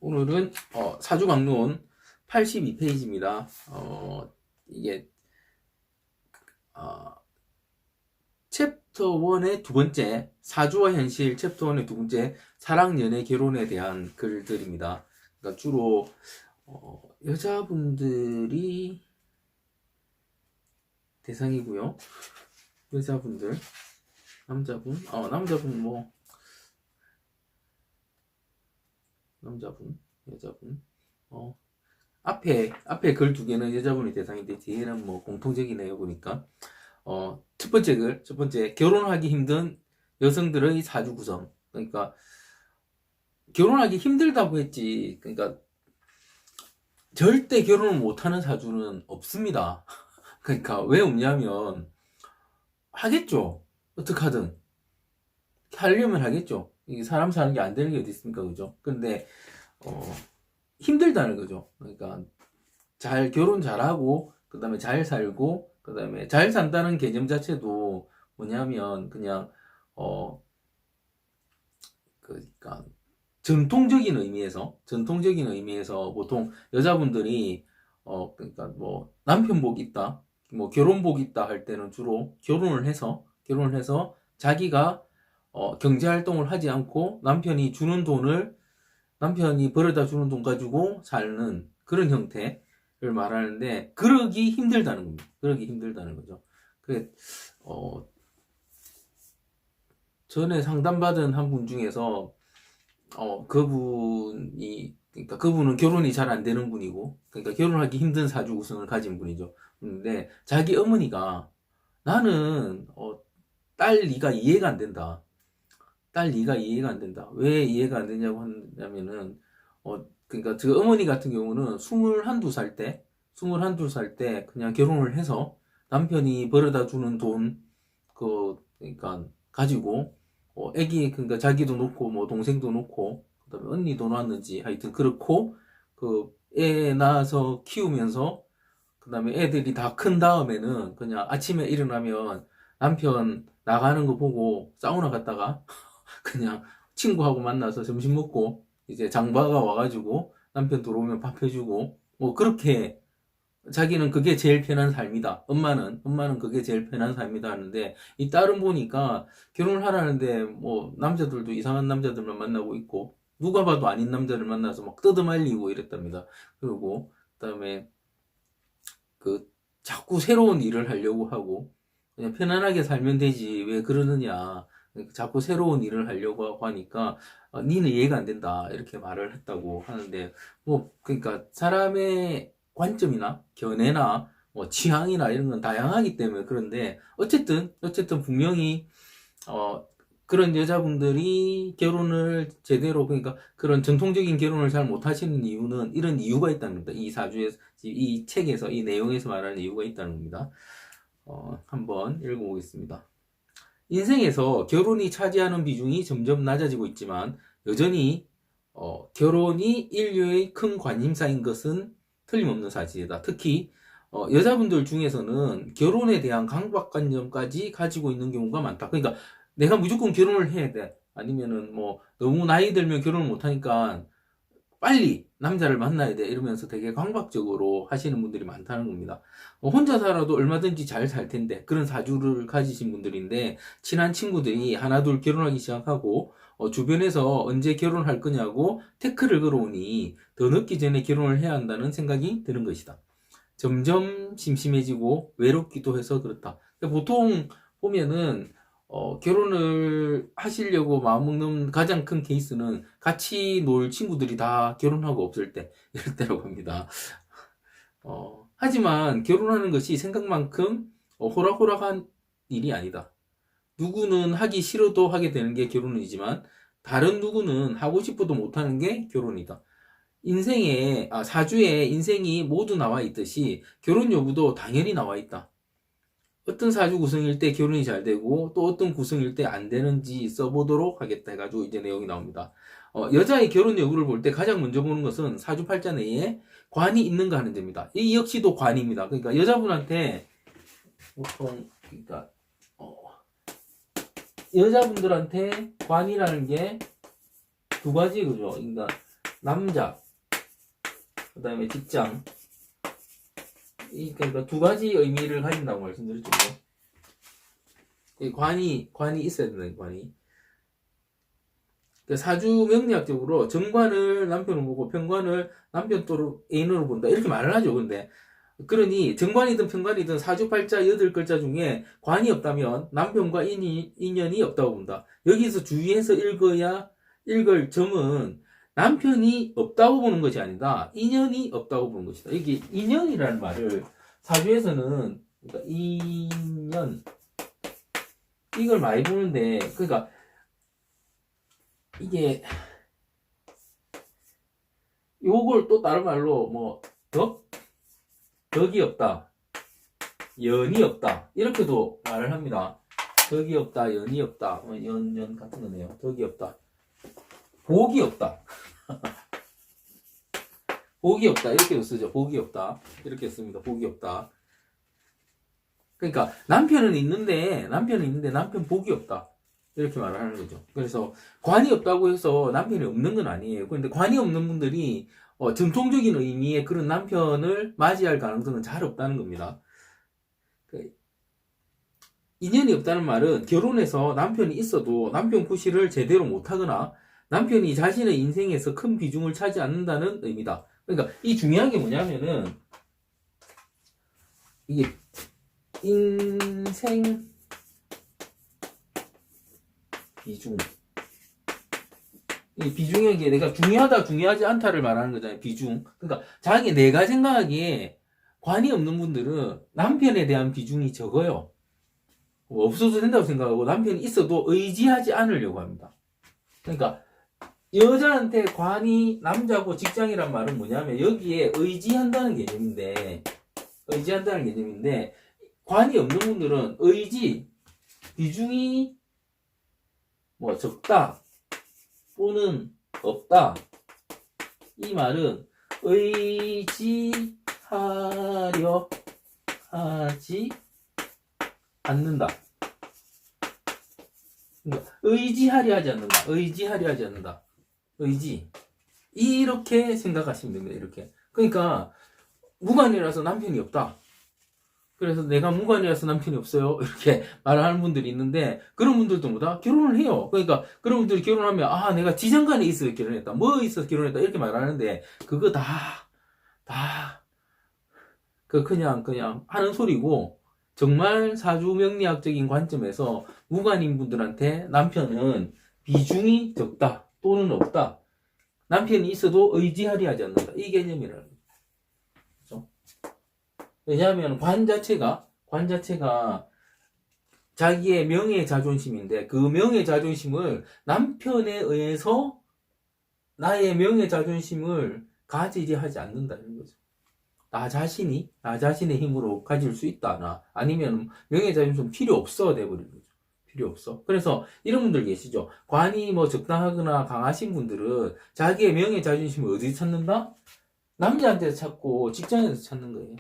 오늘은 사주강론 82페이지입니다. 이게 챕터 1의 두 번째, 사주와 현실 챕터 1의 두 번째, 사랑, 연애, 결혼에 대한 글들입니다. 그러니까 주로 여자분들이 대상이고요. 여자분들, 남자분, 남자분, 여자분. 앞에 글 두 개는 여자분이 대상인데 뒤에는 뭐 공통적이네요, 보니까. 첫 번째 글, 첫 번째, 결혼하기 힘든 여성들의 사주 구성. 그러니까, 결혼하기 힘들다고 했지. 그러니까, 절대 결혼을 못하는 사주는 없습니다. 그러니까, 왜 없냐면, 하겠죠. 어떡하든. 하려면 하겠죠. 이게 사람 사는 게 안 되는 게 어디 있습니까, 그죠? 근데, 힘들다는 거죠. 그러니까, 결혼 잘하고, 그 다음에 잘 살고, 그 다음에 잘 산다는 개념 자체도 뭐냐면, 그냥, 그러니까, 전통적인 의미에서 보통 여자분들이, 그러니까 뭐, 남편 복 있다, 뭐, 결혼 복 있다 할 때는 주로 결혼을 해서 자기가, 경제 활동을 하지 않고 남편이 벌어다 주는 돈 가지고 사는 그런 형태를 말하는데, 그러기 힘들다는 겁니다. 그러기 힘들다는 거죠. 그, 어, 전에 상담받은 한 분 중에서, 그러니까 그분은 결혼이 잘 안 되는 분이고, 그러니까 결혼하기 힘든 사주 구성을 가진 분이죠. 근데 자기 어머니가 나는, 딸 네가 이해가 안 된다. 딸 네가 이해가 안 된다. 왜 이해가 안 되냐고 하냐면은, 그러니까 저 어머니 같은 경우는 21살 때 그냥 결혼을 해서 남편이 벌어다 주는 돈, 그러니까 가지고, 그러니까 자기도 놓고, 뭐 동생도 놓고, 그다음에 언니도 낳았는지 하여튼 그렇고, 애 낳아서 키우면서, 그다음에 애들이 다 큰 다음에는 그냥 아침에 일어나면 남편 나가는 거 보고 사우나 갔다가 그냥 친구하고 만나서 점심 먹고 이제 장바가 와가지고 남편 들어오면 밥 해주고 뭐 그렇게 자기는 그게 제일 편한 삶이다. 엄마는 그게 제일 편한 삶이다 하는데 이 딸은 보니까 결혼을 하라는데 뭐 남자들도 이상한 남자들만 만나고 있고 누가 봐도 아닌 남자를 만나서 막 뜯어말리고 이랬답니다. 그리고 그다음에 그 자꾸 새로운 일을 하려고 하고 그냥 편안하게 살면 되지 왜 그러느냐, 자꾸 새로운 일을 하려고 하고 하니까 니는 이해가 안 된다 이렇게 말을 했다고 하는데, 뭐 그러니까 사람의 관점이나 견해나 뭐 취향이나 이런 건 다양하기 때문에 그런데 어쨌든 분명히 그런 여자분들이 결혼을 제대로, 그러니까 그런 전통적인 결혼을 잘 못하시는 이유는 이런 이유가 있다는 겁니다. 이 책에서, 이 내용에서 말하는 이유가 있다는 겁니다. 한번 읽어보겠습니다. 인생에서 결혼이 차지하는 비중이 점점 낮아지고 있지만 여전히 결혼이 인류의 큰 관심사인 것은 틀림없는 사실이다. 특히 여자분들 중에서는 결혼에 대한 강박관념까지 가지고 있는 경우가 많다. 그러니까 내가 무조건 결혼을 해야 돼. 아니면은 뭐 너무 나이 들면 결혼을 못하니까 빨리 남자를 만나야 돼. 이러면서 되게 강박적으로 하시는 분들이 많다는 겁니다. 혼자 살아도 얼마든지 잘 살 텐데 그런 사주를 가지신 분들인데 친한 친구들이 하나둘 결혼하기 시작하고 주변에서 언제 결혼할 거냐고 태클을 걸어오니 더 늦기 전에 결혼을 해야 한다는 생각이 드는 것이다. 점점 심심해지고 외롭기도 해서 그렇다. 그러니까 보통 보면은 결혼을 하시려고 마음먹는 가장 큰 케이스는 같이 놀 친구들이 다 결혼하고 없을 때, 이럴 때라고 합니다. 하지만 결혼하는 것이 생각만큼 호락호락한 일이 아니다. 누구는 하기 싫어도 하게 되는 게 결혼이지만 다른 누구는 하고 싶어도 못하는 게 결혼이다. 사주에 인생이 모두 나와 있듯이 결혼 여부도 당연히 나와 있다. 어떤 사주 구성일 때 결혼이 잘 되고 또 어떤 구성일 때 안 되는지 써보도록 하겠다 해가지고 이제 내용이 나옵니다. 여자의 결혼 여부를 볼 때 가장 먼저 보는 것은 사주 팔자 내에 관이 있는가 하는 점입니다. 이 역시도 관입니다. 그러니까 여자분한테 보통, 그러니까 여자분들한테 관이라는 게 두 가지, 그죠? 그러니까 남자, 그 다음에 직장. 그러니까 두 가지 의미를 가진다고 말씀드렸죠. 관이 있어야 된다, 관이. 사주 명리학적으로 정관을 남편으로 보고 편관을 남편 또로 애인으로 본다. 이렇게 말을 하죠. 근데 그러니 정관이든 편관이든 사주팔자 8글자 중에 관이 없다면 남편과 인연이 없다고 본다. 여기서 주의해서 읽을 점은 남편이 없다고 보는 것이 아니다. 인연이 없다고 보는 것이다. 여기 인연이라는 말을 사주에서는 그러니까 인연 이걸 많이 보는데 그러니까 이게 요걸 또 다른 말로 뭐 덕이 없다, 연이 없다 이렇게도 말을 합니다. 덕이 없다, 연이 없다, 연 같은 거네요. 덕이 없다, 복이 없다. 복이 없다 이렇게도 쓰죠. 복이 없다 이렇게 씁니다. 복이 없다. 그러니까 남편은 있는데 남편 복이 없다 이렇게 말을 하는 거죠. 그래서 관이 없다고 해서 남편이 없는 건 아니에요. 그런데 관이 없는 분들이 전통적인 의미의 그런 남편을 맞이할 가능성은 잘 없다는 겁니다. 인연이 없다는 말은 결혼해서 남편이 있어도 남편 구실을 제대로 못하거나 남편이 자신의 인생에서 큰 비중을 차지 않는다는 의미다. 그러니까 이 중요한 게 뭐냐면은 이게 인생 비중. 이 비중의 게 내가 중요하다, 중요하지 않다를 말하는 거잖아요. 비중. 그러니까 내가 생각하기에 관이 없는 분들은 남편에 대한 비중이 적어요. 없어도 된다고 생각하고 남편이 있어도 의지하지 않으려고 합니다. 그러니까 여자한테 관이 남자고 직장이란 말은 뭐냐면 여기에 의지한다는 개념인데 관이 없는 분들은 비중이 뭐 적다 또는 없다 이 말은 의지하려 하지 않는다. 그러니까 의지하려 하지 않는다. 의지 이렇게 생각하시면 됩니다. 이렇게. 그러니까 무관이라서 남편이 없다. 그래서 내가 무관이라서 남편이 없어요. 이렇게 말하는 분들이 있는데 그런 분들도 뭐다? 결혼을 해요. 그러니까 그런 분들이 결혼하면 내가 지장간에 있어서 결혼했다. 뭐 있어서 결혼했다. 이렇게 말하는데 그거 그냥 하는 소리고 정말 사주 명리학적인 관점에서 무관인 분들한테 남편은 비중이 적다 또는 없다. 남편이 있어도 의지하려 하지 않는다. 이 개념이라는 거죠. 그렇죠? 왜냐하면 관 자체가 자기의 명예 자존심인데 그 명예 자존심을 남편에 의해서 나의 명예 자존심을 가지지 하지 않는다는 거죠. 나 자신의 힘으로 가질 수 있다. 아니면 명예 자존심 필요 없어 돼버리는 거죠. 필요 없어. 그래서 이런 분들 계시죠. 관이 뭐 적당하거나 강하신 분들은 자기의 명예 자존심을 어디서 찾는다? 남자한테서 찾고 직장에서 찾는 거예요.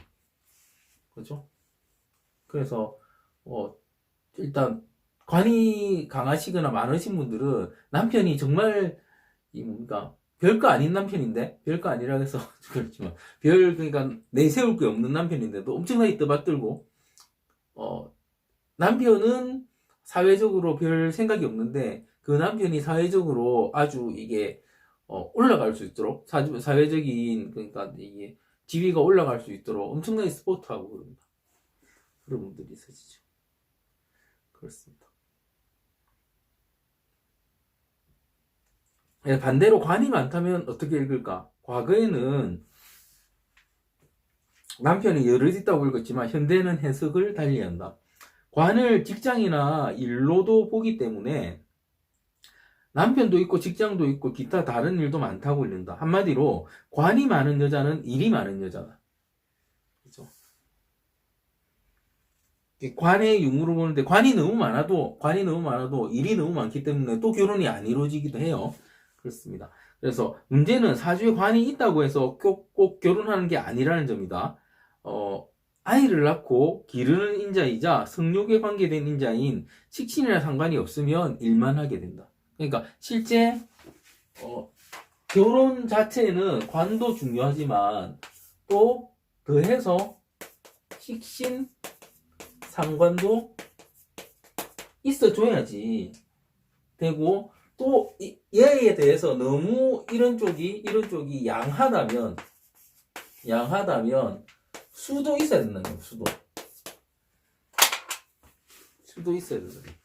그렇죠? 그래서 일단 관이 강하시거나 많으신 분들은 남편이 정말 별거 아닌 남편인데 별거 아니라 해서 그렇지만 그러니까 내세울 게 없는 남편인데도 엄청나게 떠받들고 남편은 사회적으로 별 생각이 없는데 그 남편이 사회적으로 아주 이게 올라갈 수 있도록 사회적인 그러니까 이게 지위가 올라갈 수 있도록 엄청나게 스포트하고 그럽니다. 그런 분들이 있으시죠. 그렇습니다. 반대로 관이 많다면 어떻게 읽을까? 과거에는 남편이 여럿 있다고 읽었지만 현대는 해석을 달리한다. 관을 직장이나 일로도 보기 때문에 남편도 있고 직장도 있고 기타 다른 일도 많다고 읽는다. 한마디로 관이 많은 여자는 일이 많은 여자다. 그렇죠? 관의 유무로 보는데 관이 너무 많아도 일이 너무 많기 때문에 또 결혼이 안 이루어지기도 해요. 그렇습니다. 그래서 문제는 사주에 관이 있다고 해서 꼭 결혼하는 게 아니라는 점이다. 아이를 낳고 기르는 인자이자 성욕에 관계된 인자인 식신이나 상관이 없으면 일만 하게 된다. 그러니까 실제 결혼 자체는 관도 중요하지만 또 더해서 식신 상관도 있어줘야지 되고, 또 얘에 대해서 너무 이런 쪽이 양하다면 수도 있어야 된다는 거예요. 수도 있어야 된다는 거예요.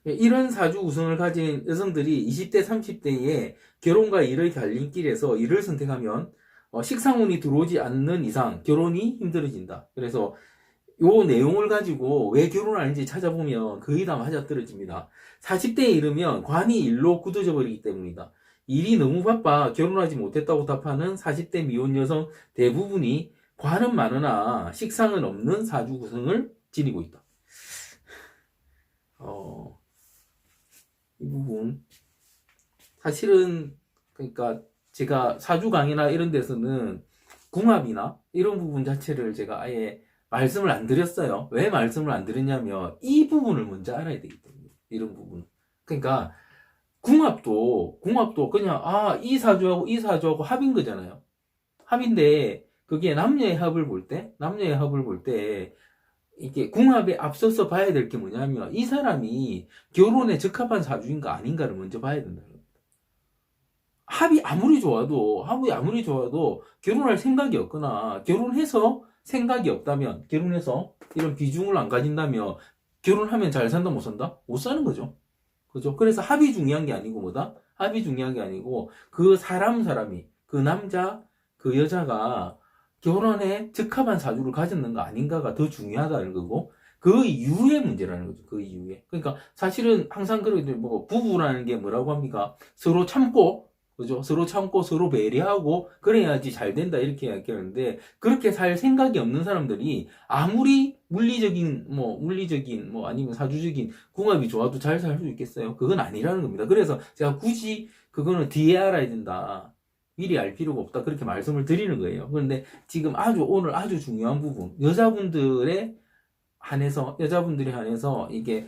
이런 사주 구성을 가진 여성들이 20대, 30대에 결혼과 일의 갈림길에서 일을 선택하면 식상운이 들어오지 않는 이상 결혼이 힘들어진다. 그래서 요 내용을 가지고 왜 결혼하는지 찾아보면 거의 다 맞아떨어집니다. 40대에 이르면 관이 일로 굳어져 버리기 때문이다. 일이 너무 바빠 결혼하지 못했다고 답하는 40대 미혼 여성 대부분이 관은 많으나 식상은 없는 사주 구성을 지니고 있다. 이 부분 사실은 그러니까 제가 사주 강의나 이런 데서는 궁합이나 이런 부분 자체를 제가 아예 말씀을 안 드렸어요. 왜 말씀을 안 드렸냐면 이 부분을 먼저 알아야 되기 때문에. 이런 부분. 그러니까 궁합도 그냥 이 사주하고 합인 거잖아요. 합인데 그게 남녀의 합을 볼 때 이게 궁합에 앞서서 봐야 될 게 뭐냐면 이 사람이 결혼에 적합한 사주인가 아닌가를 먼저 봐야 된다는 겁니다. 합이 아무리 좋아도 결혼할 생각이 없거나 결혼해서 생각이 없다면, 결혼해서 이런 비중을 안 가진다면 결혼하면 잘 산다 못 산다? 못 사는 거죠. 그죠? 그래서 합이 중요한 게 아니고 뭐다? 합이 중요한 게 아니고 그 사람이 그 남자 그 여자가 결혼에 적합한 사주를 가졌는가 아닌가가 더 중요하다는 거고, 그 이후의 문제라는 거죠. 그 이후에. 그러니까 사실은 항상 그러거든요. 뭐 부부라는 게 뭐라고 합니까? 서로 참고, 그죠? 서로 참고 서로 배려하고 그래야지 잘 된다 이렇게 이야기하는데, 그렇게 살 생각이 없는 사람들이 아무리 물리적인 뭐 아니면 사주적인 궁합이 좋아도 잘 살 수 있겠어요? 그건 아니라는 겁니다. 그래서 제가 굳이 그거는 뒤에 알아야 된다, 미리 알 필요가 없다, 그렇게 말씀을 드리는 거예요. 그런데 지금 오늘 아주 중요한 부분, 여자분들이 한해서 이게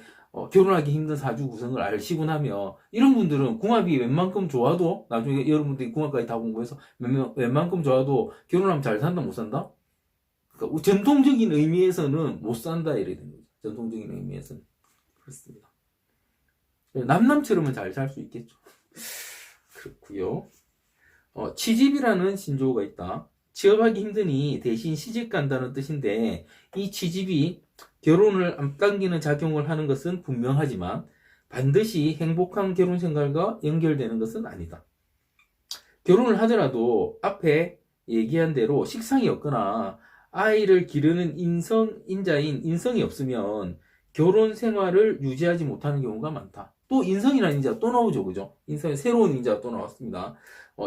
결혼하기 힘든 사주 구성을 알시고 나면 이런 분들은 궁합이 웬만큼 좋아도, 나중에 여러분들이 궁합까지 다 공부해서 웬만큼 좋아도 결혼하면 잘 산다 못 산다? 그러니까 전통적인 의미에서는 못 산다 이래 되는 거죠. 전통적인 의미에서는 그렇습니다. 남남처럼은 잘 살 수 있겠죠. 그렇고요. 취집이라는 신조어가 있다. 취업하기 힘드니 대신 시집 간다는 뜻인데, 이 취집이 결혼을 앞당기는 작용을 하는 것은 분명하지만 반드시 행복한 결혼 생활과 연결되는 것은 아니다. 결혼을 하더라도 앞에 얘기한 대로 식상이 없거나 아이를 기르는 인성이 없으면 결혼 생활을 유지하지 못하는 경우가 많다. 또 인성이라는 인자가 또 나오죠, 그죠? 새로운 인자가 또 나왔습니다.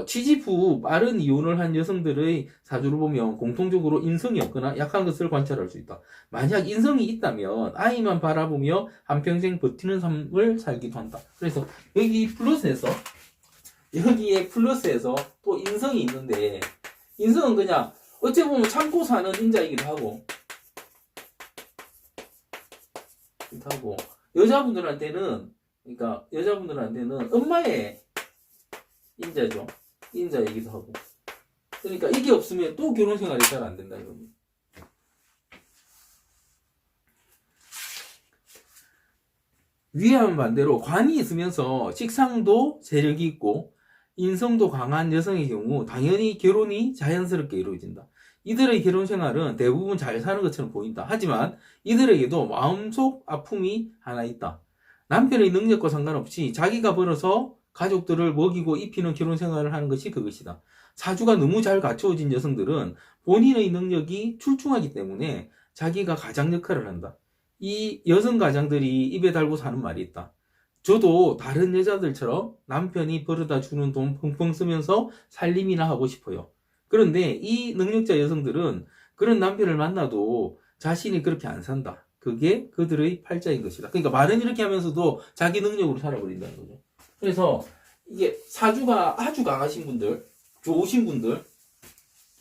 취직 후 빠른 이혼을 한 여성들의 사주를 보면 공통적으로 인성이 없거나 약한 것을 관찰할 수 있다. 만약 인성이 있다면 아이만 바라보며 한평생 버티는 삶을 살기도 한다. 그래서 여기에 플러스해서 또 인성이 있는데, 인성은 그냥 어찌 보면 참고 사는 인자이기도 하고 여자분들한테는 엄마의 인자죠. 인자이기도 하고. 그러니까 이게 없으면 또 결혼 생활이 잘 안 된다 이겁니다. 위와는 반대로 관이 있으면서 식상도 세력이 있고 인성도 강한 여성의 경우 당연히 결혼이 자연스럽게 이루어진다. 이들의 결혼 생활은 대부분 잘 사는 것처럼 보인다. 하지만 이들에게도 마음속 아픔이 하나 있다. 남편의 능력과 상관없이 자기가 벌어서 가족들을 먹이고 입히는 결혼 생활을 하는 것이 그것이다. 사주가 너무 잘 갖추어진 여성들은 본인의 능력이 출중하기 때문에 자기가 가장 역할을 한다. 이 여성 가장들이 입에 달고 사는 말이 있다. 저도 다른 여자들처럼 남편이 벌어다 주는 돈 펑펑 쓰면서 살림이나 하고 싶어요. 그런데 이 능력자 여성들은 그런 남편을 만나도 자신이 그렇게 안 산다. 그게 그들의 팔자인 것이다. 그러니까 말은 이렇게 하면서도 자기 능력으로 살아버린다는 거죠. 그래서 이게 사주가 아주 강하신 분들, 좋으신 분들,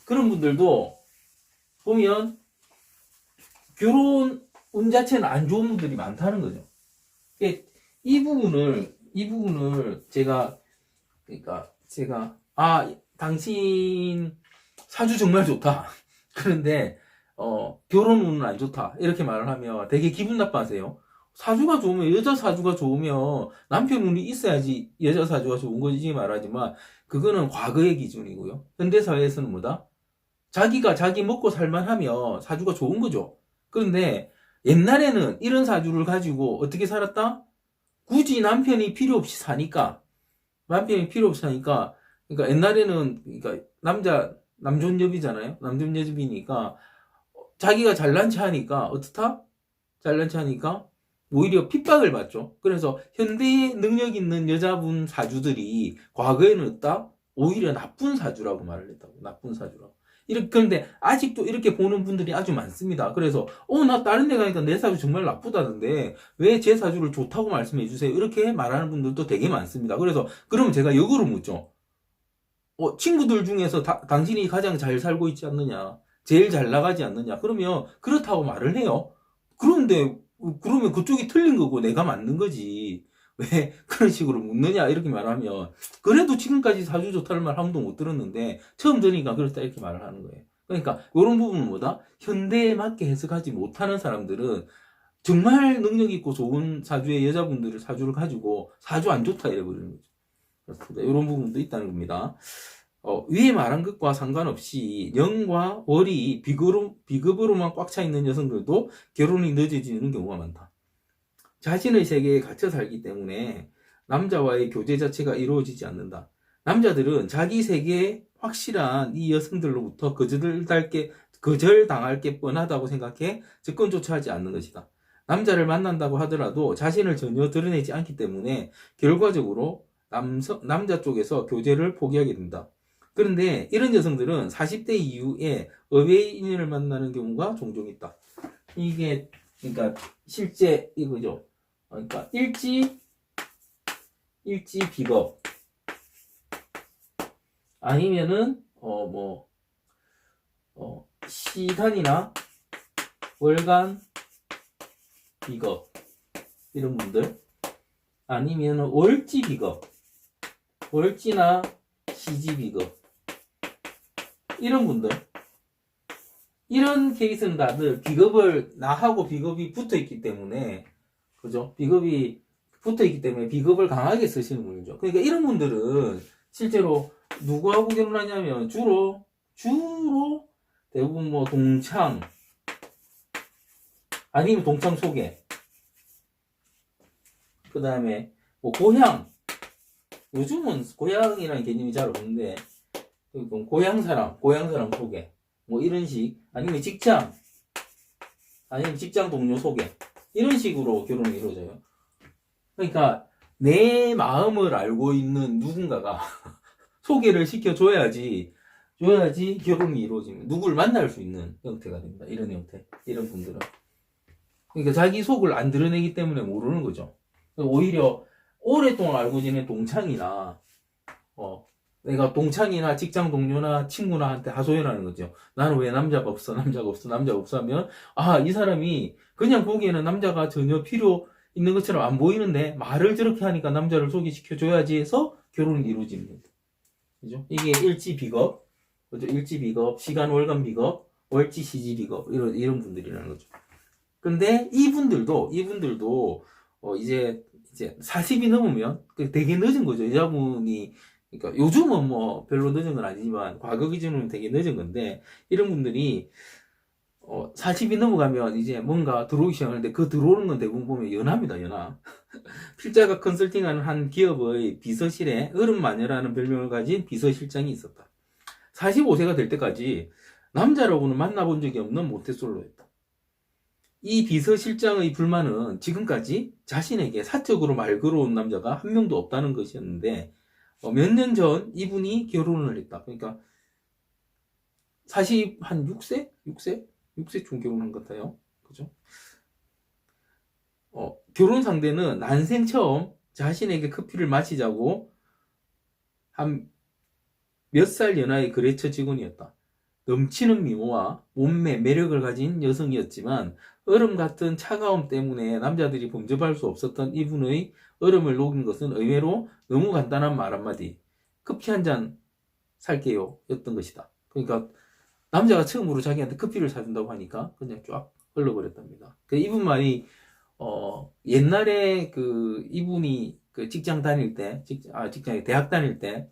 그런 분들도 보면 결혼 운 자체는 안 좋은 분들이 많다는 거죠. 이 부분을 제가 당신 사주 정말 좋다. 그런데 결혼 운은 안 좋다. 이렇게 말을 하면 되게 기분 나빠하세요. 사주가 좋으면, 여자 사주가 좋으면 남편 운이 있어야지 여자 사주가 좋은 거지 말하지만, 그거는 과거의 기준이고요. 현대사회에서는 뭐다? 자기가 자기 먹고 살만하면 사주가 좋은 거죠. 그런데 옛날에는 이런 사주를 가지고 어떻게 살았다? 굳이 남편이 필요 없이 사니까, 그러니까 옛날에는, 그러니까 남존여비잖아요. 남존여비니까 자기가 잘난 체 하니까 어떻다? 잘난 체 하니까 오히려 핍박을 받죠. 그래서 현대에 능력 있는 여자분 사주들이 과거에는 어따? 오히려 나쁜 사주라고 말을 했다고. 나쁜 사주라고. 그런데 아직도 이렇게 보는 분들이 아주 많습니다. 그래서 나 다른 데 가니까 내 사주 정말 나쁘다는데 왜 제 사주를 좋다고 말씀해 주세요. 이렇게 말하는 분들도 되게 많습니다. 그래서 그러면 제가 역으로 묻죠. 친구들 중에서 당신이 가장 잘 살고 있지 않느냐, 제일 잘 나가지 않느냐, 그러면 그렇다고 말을 해요. 그러면 그쪽이 틀린 거고 내가 맞는 거지. 왜 그런 식으로 묻느냐 이렇게 말하면, 그래도 지금까지 사주 좋다는 말 한 번도 못 들었는데 처음 들으니까 그렇다 이렇게 말을 하는 거예요. 그러니까 이런 부분은 뭐다? 현대에 맞게 해석하지 못하는 사람들은 정말 능력 있고 좋은 사주의 여자분들을 사주를 가지고 사주 안 좋다 이래 버리는 거죠. 그렇습니다. 이런 부분도 있다는 겁니다. 위에 말한 것과 상관없이 영과 월이 비급으로만 꽉 차 있는 여성들도 결혼이 늦어지는 경우가 많다. 자신의 세계에 갇혀 살기 때문에 남자와의 교제 자체가 이루어지지 않는다. 남자들은 자기 세계에 확실한 이 여성들로부터 거절당할 게 뻔하다고 생각해 접근조차 하지 않는 것이다. 남자를 만난다고 하더라도 자신을 전혀 드러내지 않기 때문에 결과적으로 남자 쪽에서 교제를 포기하게 된다. 그런데 이런 여성들은 40대 이후에 의외인을 만나는 경우가 종종 있다. 이게 그러니까 실제 이거죠. 그러니까 일지 비겁, 아니면은 시간이나 월간 비겁, 이런 분들, 아니면 월지 비겁, 월지나 시지 비겁, 이런 분들, 이런 케이스는 다들 나하고 비겁이 붙어 있기 때문에, 그죠? 비겁이 붙어 있기 때문에 비겁을 강하게 쓰시는 분이죠. 그러니까 이런 분들은 실제로 누구하고 결혼하냐면 주로 대부분 동창, 아니면 동창 소개, 그 다음에 고향, 요즘은 고향이라는 개념이 잘 없는데 고향 사람 소개, 이런 식, 아니면 직장 동료 소개, 이런 식으로 결혼이 이루어져요. 그러니까 내 마음을 알고 있는 누군가가 소개를 시켜줘야지 결혼이 이루어지면 누굴 만날 수 있는 형태가 됩니다. 이런 형태, 이런 분들은. 그러니까 자기 속을 안 드러내기 때문에 모르는 거죠. 오히려 오랫동안 알고 지낸 동창이나 내가 동창이나 직장 동료나 친구나 한테 하소연하는 거죠. 나는 왜 남자가 없어 하면, 이 사람이 그냥 보기에는 남자가 전혀 필요 있는 것처럼 안 보이는데 말을 저렇게 하니까 남자를 소개시켜줘야지 해서 결혼이 이루어지는 거죠. 그죠? 이게 일지 비겁, 그죠? 일지 비겁, 시간 월간 비겁, 월지 시지 비겁, 이런 분들이라는 거죠. 근데 이분들도 이제 40이 넘으면 되게 늦은 거죠. 여자분이, 그러니까 요즘은 별로 늦은 건 아니지만 과거 기준으로는 되게 늦은 건데, 이런 분들이 40이 넘어가면 이제 뭔가 들어오기 시작하는데, 그 들어오는 건 대부분 보면 연하입니다. 연하. 필자가 컨설팅하는 한 기업의 비서실에 어른마녀라는 별명을 가진 비서실장이 있었다. 45세가 될 때까지 남자라고는 만나본 적이 없는 모태솔로였다. 이 비서실장의 불만은 지금까지 자신에게 사적으로 말 걸어온 남자가 한 명도 없다는 것이었는데, 몇 년 전 이분이 결혼을 했다. 그러니까 6세? 6세쯤 결혼한 것 같아요. 그죠? 결혼 상대는 난생 처음 자신에게 커피를 마시자고 한 몇 살 연하의 거래처 직원이었다. 넘치는 미모와 몸매, 매력을 가진 여성이었지만 얼음 같은 차가움 때문에 남자들이 범접할 수 없었던 이분의 얼음을 녹인 것은 의외로 너무 간단한 말 한마디. 커피 한 잔 살게요. 였던 것이다. 그러니까 남자가 처음으로 자기한테 커피를 사준다고 하니까 그냥 쫙 흘러버렸답니다. 그 이분 말이 옛날에 그 이분이 그 직장 다닐 때, 직장에 대학 다닐 때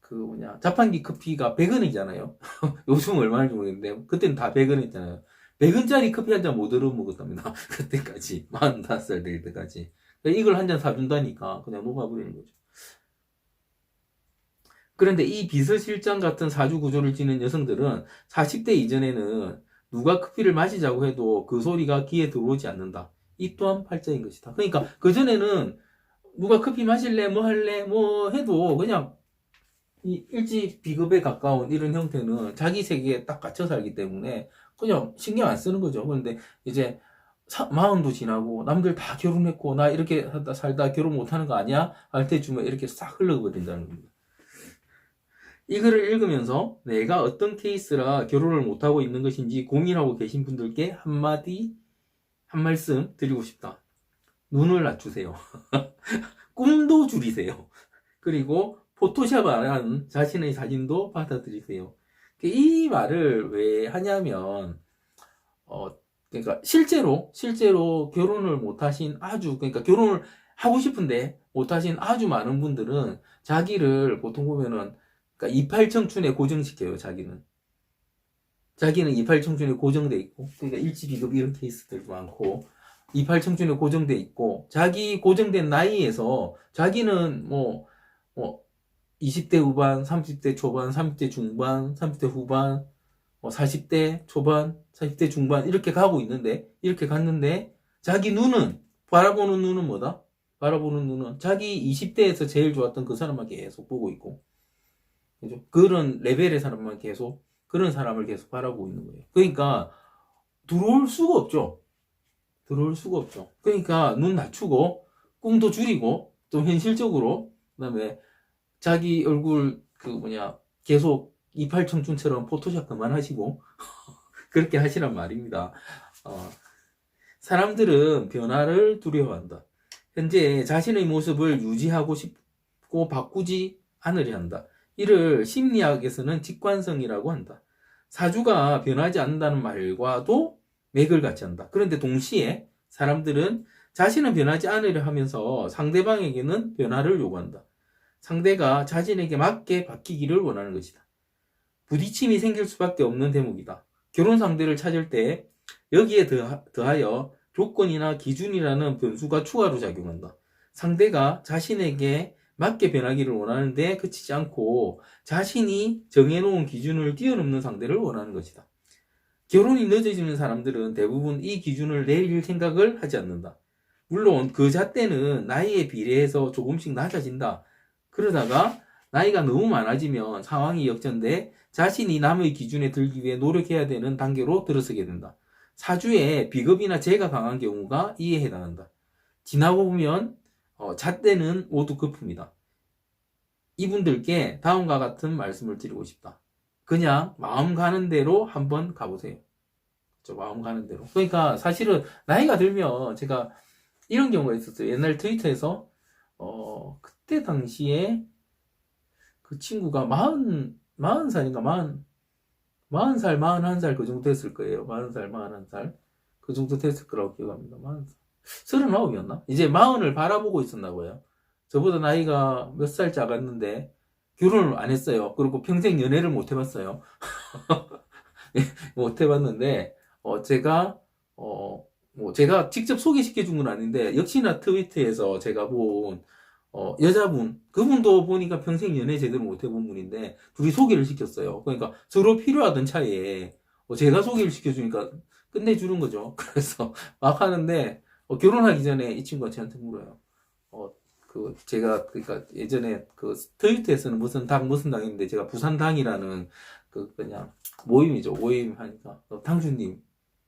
그 자판기 커피가 100원이잖아요. 요즘 얼마인지 모르겠는데 그때는 다 100원이었잖아요. 100원짜리 커피 한 잔 못 얻어 먹었답니다. 그때까지 45살 될 때까지. 그러니까 이걸 한 잔 사준다니까 그냥 녹아버리는 거죠. 그런데 이 비서실장 같은 사주 구조를 지닌 여성들은 40대 이전에는 누가 커피를 마시자고 해도 그 소리가 귀에 들어오지 않는다. 이 또한 팔자인 것이다. 그러니까 그전에는 누가 커피 마실래, 뭐 할래, 뭐 해도 그냥 이 일찍 비급에 가까운 이런 형태는 자기 세계에 딱 갇혀 살기 때문에 그냥 신경 안 쓰는 거죠. 그런데 이제 마흔도 지나고 남들 다 결혼했고 나 이렇게 살다 결혼 못하는 거 아니야? 할 때쯤에 이렇게 싹 흘러버린다는 겁니다. 이 글을 읽으면서 내가 어떤 케이스라 결혼을 못하고 있는 것인지 고민하고 계신 분들께 한 말씀 드리고 싶다. 눈을 낮추세요. 꿈도 줄이세요. 그리고 포토샵 안 하는 자신의 사진도 받아들이세요. 이 말을 왜 하냐면, 그러니까 실제로 결혼을 못하신 그러니까 결혼을 하고 싶은데 못하신 아주 많은 분들은 자기를 보통 보면은 그러니까 이팔 청춘에 고정시켜요. 자기는 이팔 청춘에 고정돼 있고, 그러니까 일찍 비급 이런 케이스들도 많고, 이팔 청춘에 고정돼 있고, 자기 고정된 나이에서 자기는 뭐 20대 후반, 30대 초반, 30대 중반, 30대 후반, 40대 초반, 40대 중반 이렇게 가고 있는데, 이렇게 갔는데 자기 눈은 바라보는 눈은 뭐다? 바라보는 눈은 자기 20대에서 제일 좋았던 그 사람만 계속 보고 있고, 그죠? 그런 레벨의 사람만 계속 그런 사람을 계속 바라보고 있는 거예요. 그러니까 들어올 수가 없죠. 그러니까 눈 낮추고 꿈도 줄이고 좀 현실적으로 그다음에 자기 얼굴 계속 이팔 청춘처럼 포토샵 그만하시고 그렇게 하시란 말입니다. 사람들은 변화를 두려워한다. 현재 자신의 모습을 유지하고 싶고 바꾸지 않으려 한다. 이를 심리학에서는 직관성이라고 한다. 사주가 변하지 않는다는 말과도 맥을 같이 한다. 그런데 동시에 사람들은 자신은 변하지 않으려 하면서 상대방에게는 변화를 요구한다. 상대가 자신에게 맞게 바뀌기를 원하는 것이다. 부딪힘이 생길 수밖에 없는 대목이다. 결혼 상대를 찾을 때 여기에 더하여 조건이나 기준이라는 변수가 추가로 작용한다. 상대가 자신에게 맞게 변하기를 원하는데 그치지 않고 자신이 정해놓은 기준을 뛰어넘는 상대를 원하는 것이다. 결혼이 늦어지는 사람들은 대부분 이 기준을 내릴 생각을 하지 않는다. 물론 그 잣대는 나이에 비례해서 조금씩 낮아진다. 그러다가 나이가 너무 많아지면 상황이 역전돼 자신이 남의 기준에 들기 위해 노력해야 되는 단계로 들어서게 된다. 사주에 비겁이나 재가 강한 경우가 이에 해당한다. 지나고 보면 잣대는 모두 거품이다. 이분들께 다음과 같은 말씀을 드리고 싶다. 그냥 마음 가는 대로 한번 가보세요. 마음 가는 대로. 그러니까 사실은 나이가 들면 제가 이런 경우가 있었어요. 옛날 트위터에서 그때 당시에 그 친구가 40살인가 40살, 41살 그 정도 됐을 거예요. 40살, 41살 그 정도 됐을 거라고 기억합니다. 39이었나? 이제 40을 바라보고 있었나 봐요. 저보다 나이가 몇 살 작았는데 결혼을 안 했어요. 그리고 평생 연애를 못 해봤어요. 못 해봤는데 제가 직접 소개시켜 준 건 아닌데 역시나 트위터에서 제가 본 여자분, 그분도 보니까 평생 연애 제대로 못 해본 분인데 둘이 소개를 시켰어요. 그러니까 서로 필요하던 차이에 제가 소개를 시켜주니까 끝내주는 거죠. 그래서 막 하는데 결혼하기 전에 이 친구가 저한테 물어요. 제가 그러니까 예전에 그 트위터에서는 무슨 당했는데 제가 부산당이라는 그냥 모임이죠. 모임 하니까 당주님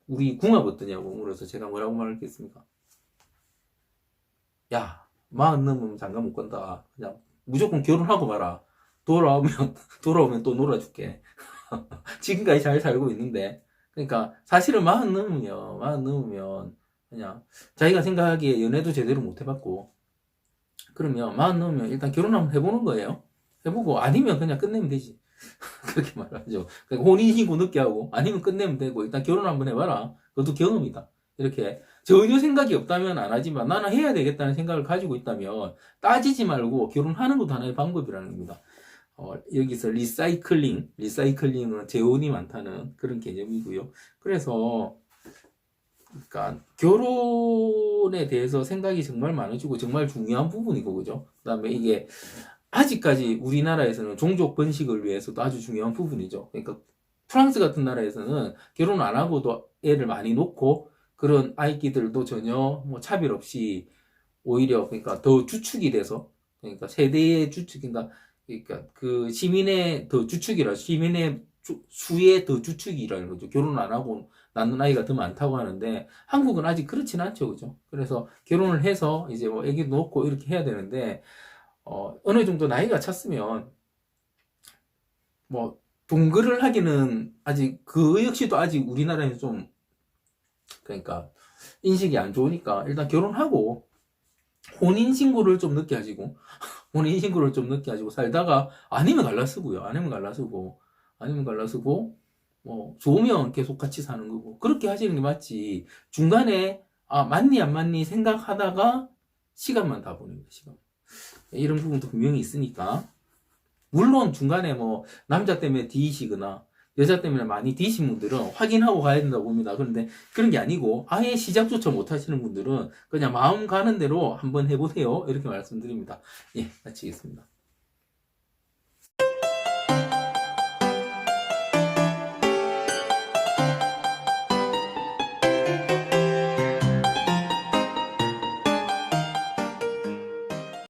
우리 궁합 어떠냐고 물어서 제가 뭐라고 말했겠습니까? 야, 40 넘으면 장가 못 간다. 그냥 무조건 결혼하고 봐라. 돌아오면 또 놀아줄게. 지금까지 잘 살고 있는데. 그러니까 사실은 마흔 넘으면 그냥 자기가 생각하기에 연애도 제대로 못 해봤고, 그러면 마흔 넘으면 일단 결혼 한번 해보는 거예요. 해보고 아니면 그냥 끝내면 되지. 그렇게 말하죠. 그러니까 혼인신고 늦게 하고 아니면 끝내면 되고 일단 결혼 한번 해봐라. 그것도 경험이다. 이렇게 전혀 생각이 없다면 안 하지만 나는 해야 되겠다는 생각을 가지고 있다면 따지지 말고 결혼하는 것도 하나의 방법이라는 겁니다. 여기서 리사이클링은 재혼이 많다는 그런 개념이고요. 그래서 그러니까 결혼에 대해서 생각이 정말 많아지고 정말 중요한 부분이고, 그죠? 그다음에 이게 아직까지 우리나라에서는 종족 번식을 위해서도 아주 중요한 부분이죠. 그러니까 프랑스 같은 나라에서는 결혼 안 하고도 애를 많이 놓고 그런 아이들도 전혀 뭐 차별 없이 오히려 그러니까 더 주축이 돼서, 그러니까 세대의 주축, 그러니까 그 시민의 더 주축이라, 시민의 수의 더 주축이라는 거죠. 결혼 안 하고 낳는 아이가 더 많다고 하는데 한국은 아직 그렇진 않죠, 그죠? 그래서 결혼을 해서 이제 뭐 애기 놓고 이렇게 해야 되는데 어느 정도 나이가 찼으면 뭐 동거를 하기는 아직 그 역시도 아직 우리나라에서 좀 그러니까 인식이 안 좋으니까 일단 결혼하고 혼인신고를 좀 늦게 하시고 혼인신고를 좀 늦게 하시고 살다가 아니면 갈라쓰고요. 아니면 갈라쓰고 뭐 좋으면 계속 같이 사는 거고 그렇게 하시는 게 맞지. 중간에 맞니 안 맞니 생각하다가 시간만 다 보내는 거예요. 시간. 이런 부분도 분명히 있으니까. 물론 중간에 뭐 남자 때문에 뒤지거나 여자 때문에 많이 뒤신 분들은 확인하고 가야 된다고 봅니다. 그런데 그런 게 아니고 아예 시작조차 못 하시는 분들은 그냥 마음 가는 대로 한번 해보세요. 이렇게 말씀드립니다. 예, 마치겠습니다.